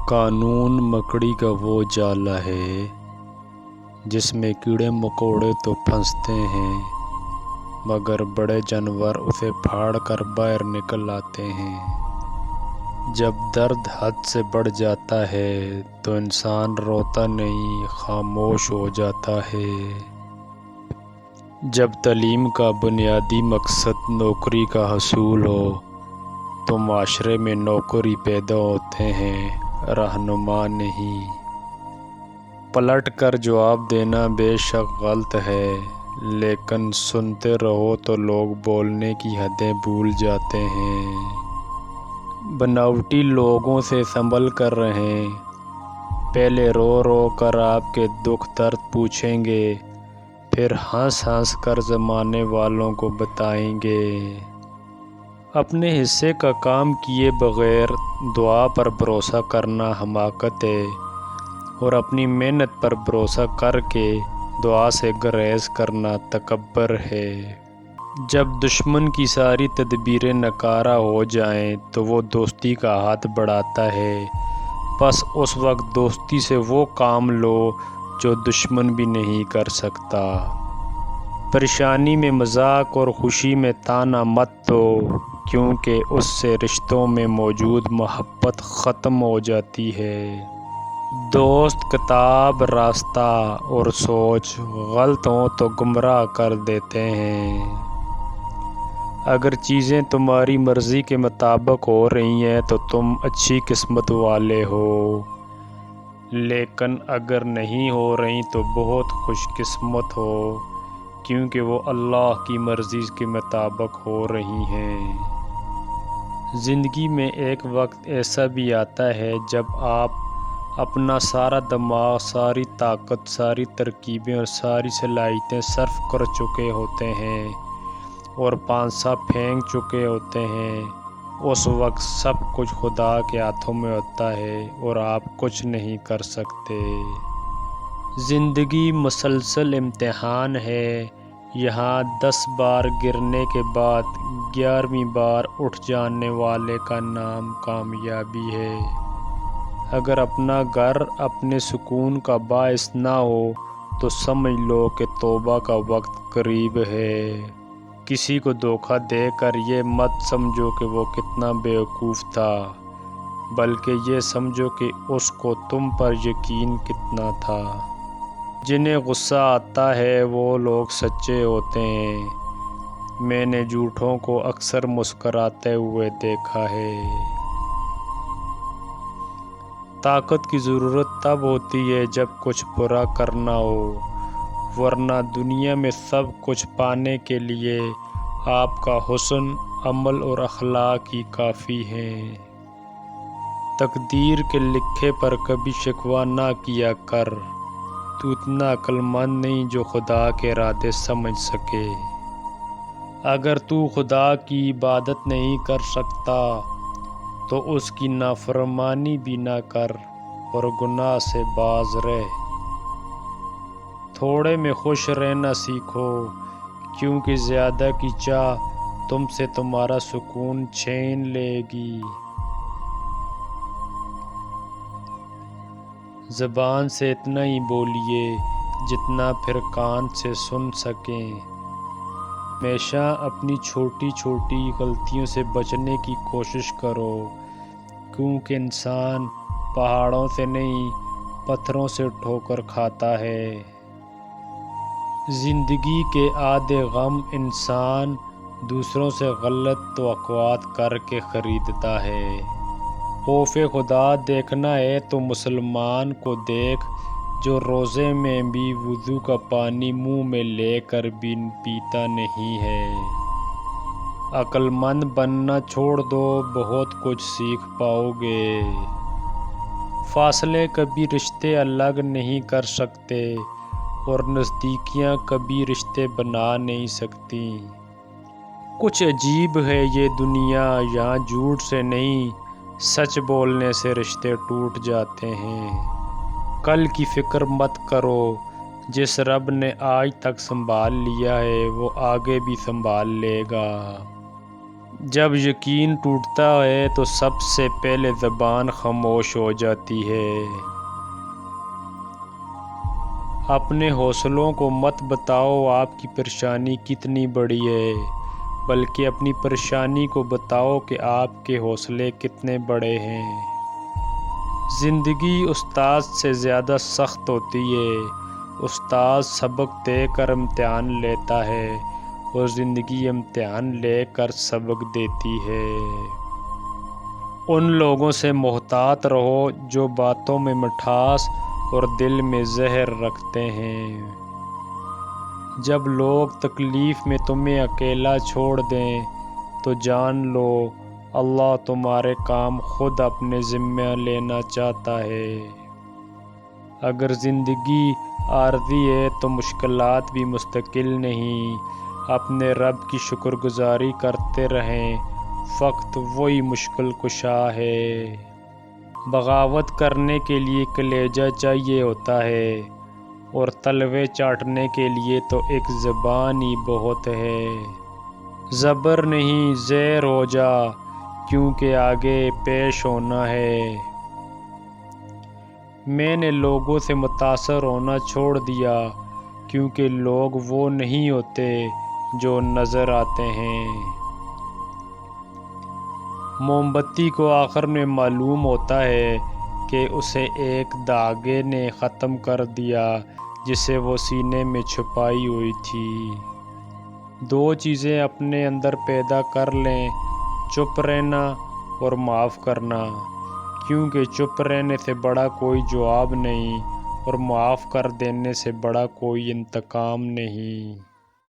قانون مکڑی کا وہ جالا ہے جس میں کیڑے مکوڑے تو پھنستے ہیں مگر بڑے جانور اسے پھاڑ کر باہر نکل آتے ہیں۔ جب درد حد سے بڑھ جاتا ہے تو انسان روتا نہیں، خاموش ہو جاتا ہے۔ جب تعلیم کا بنیادی مقصد نوکری کا حصول ہو تو معاشرے میں نوکر ہی پیدا ہوتے ہیں، رہنما نہیں۔ پلٹ کر جواب دینا بے شک غلط ہے، لیکن سنتے رہو تو لوگ بولنے کی حدیں بھول جاتے ہیں۔ بناوٹی لوگوں سے سنبھل کر رہیں، پہلے رو رو کر آپ کے دکھ درد پوچھیں گے، پھر ہنس ہنس کر زمانے والوں کو بتائیں گے۔ اپنے حصے کا کام کیے بغیر دعا پر بھروسہ کرنا حماقت ہے، اور اپنی محنت پر بھروسہ کر کے دعا سے گریز کرنا تکبر ہے۔ جب دشمن کی ساری تدبیریں ناکارہ ہو جائیں تو وہ دوستی کا ہاتھ بڑھاتا ہے، بس اس وقت دوستی سے وہ کام لو جو دشمن بھی نہیں کر سکتا۔ پریشانی میں مذاق اور خوشی میں طعنہ مت دو، کیونکہ اس سے رشتوں میں موجود محبت ختم ہو جاتی ہے۔ دوست، کتاب، راستہ اور سوچ غلط ہوں تو گمراہ کر دیتے ہیں۔ اگر چیزیں تمہاری مرضی کے مطابق ہو رہی ہیں تو تم اچھی قسمت والے ہو، لیکن اگر نہیں ہو رہی تو بہت خوش قسمت ہو، کیونکہ وہ اللہ کی مرضی کے مطابق ہو رہی ہیں۔ زندگی میں ایک وقت ایسا بھی آتا ہے جب آپ اپنا سارا دماغ، ساری طاقت، ساری ترکیبیں اور ساری صلاحیتیں صرف کر چکے ہوتے ہیں اور پانسا پھینک چکے ہوتے ہیں۔ اس وقت سب کچھ خدا کے ہاتھوں میں ہوتا ہے اور آپ کچھ نہیں کر سکتے۔ زندگی مسلسل امتحان ہے، یہاں 10 بار گرنے کے بعد 11ویں بار اٹھ جانے والے کا نام کامیابی ہے۔ اگر اپنا گھر اپنے سکون کا باعث نہ ہو تو سمجھ لو کہ توبہ کا وقت قریب ہے۔ کسی کو دھوکہ دے کر یہ مت سمجھو کہ وہ کتنا بیوقوف تھا، بلکہ یہ سمجھو کہ اس کو تم پر یقین کتنا تھا۔ جنہیں غصہ آتا ہے وہ لوگ سچے ہوتے ہیں، میں نے جھوٹوں کو اکثر مسکراتے ہوئے دیکھا ہے۔ طاقت کی ضرورت تب ہوتی ہے جب کچھ برا کرنا ہو، ورنہ دنیا میں سب کچھ پانے کے لیے آپ کا حسن، عمل اور اخلاق ہی کافی ہیں۔ تقدیر کے لکھے پر کبھی شکوہ نہ کیا کر، تو اتنا عقل مند نہیں جو خدا کے ارادے سمجھ سکے۔ اگر تو خدا کی عبادت نہیں کر سکتا تو اس کی نافرمانی بھی نہ کر اور گناہ سے باز رہ۔ تھوڑے میں خوش رہنا سیکھو، کیونکہ زیادہ کی چاہ تم سے تمہارا سکون چھین لے گی۔ زبان سے اتنا ہی بولیے جتنا پھر کان سے سن سکیں۔ ہمیشہ اپنی چھوٹی چھوٹی غلطیوں سے بچنے کی کوشش کرو، کیونکہ انسان پہاڑوں سے نہیں پتھروں سے ٹھوکر کھاتا ہے۔ زندگی کے آدھے غم انسان دوسروں سے غلط توقعات کر کے خریدتا ہے۔ خوف خدا دیکھنا ہے تو مسلمان کو دیکھ جو روزے میں بھی وضو کا پانی منہ میں لے کر بھی پیتا نہیں ہے۔ عقل مند بننا چھوڑ دو، بہت کچھ سیکھ پاؤ گے۔ فاصلے کبھی رشتے الگ نہیں کر سکتے اور نزدیکیاں کبھی رشتے بنا نہیں سکتی۔ کچھ عجیب ہے یہ دنیا، یہاں جھوٹ سے نہیں سچ بولنے سے رشتے ٹوٹ جاتے ہیں۔ کل کی فکر مت کرو، جس رب نے آج تک سنبھال لیا ہے وہ آگے بھی سنبھال لے گا۔ جب یقین ٹوٹتا ہے تو سب سے پہلے زبان خاموش ہو جاتی ہے۔ اپنے حوصلوں کو مت بتاؤ آپ کی پریشانی کتنی بڑی ہے، بلکہ اپنی پریشانی کو بتاؤ کہ آپ کے حوصلے کتنے بڑے ہیں۔ زندگی استاد سے زیادہ سخت ہوتی ہے۔ استاد سبق دے کر امتحان لیتا ہے اور زندگی امتحان لے کر سبق دیتی ہے۔ ان لوگوں سے محتاط رہو جو باتوں میں مٹھاس اور دل میں زہر رکھتے ہیں۔ جب لوگ تکلیف میں تمہیں اکیلا چھوڑ دیں تو جان لو اللہ تمہارے کام خود اپنے ذمہ لینا چاہتا ہے۔ اگر زندگی عارضی ہے تو مشکلات بھی مستقل نہیں۔ اپنے رب کی شکر گزاری کرتے رہیں، وقت وہی مشکل کشا ہے۔ بغاوت کرنے کے لیے کلیجہ چاہیے ہوتا ہے اور تلوے چاٹنے کے لیے تو ایک زبان ہی بہت ہے۔ زبر نہیں زیر ہو جا کیونکہ آگے پیش ہونا ہے۔ میں نے لوگوں سے متاثر ہونا چھوڑ دیا کیونکہ لوگ وہ نہیں ہوتے جو نظر آتے ہیں۔ موم بتی کو آخر میں معلوم ہوتا ہے کہ اسے ایک دھاگے نے ختم کر دیا جسے وہ سینے میں چھپائی ہوئی تھی۔ دو چیزیں اپنے اندر پیدا کر لیں، چپ رہنا اور معاف کرنا، کیونکہ چپ رہنے سے بڑا کوئی جواب نہیں اور معاف کر دینے سے بڑا کوئی انتقام نہیں۔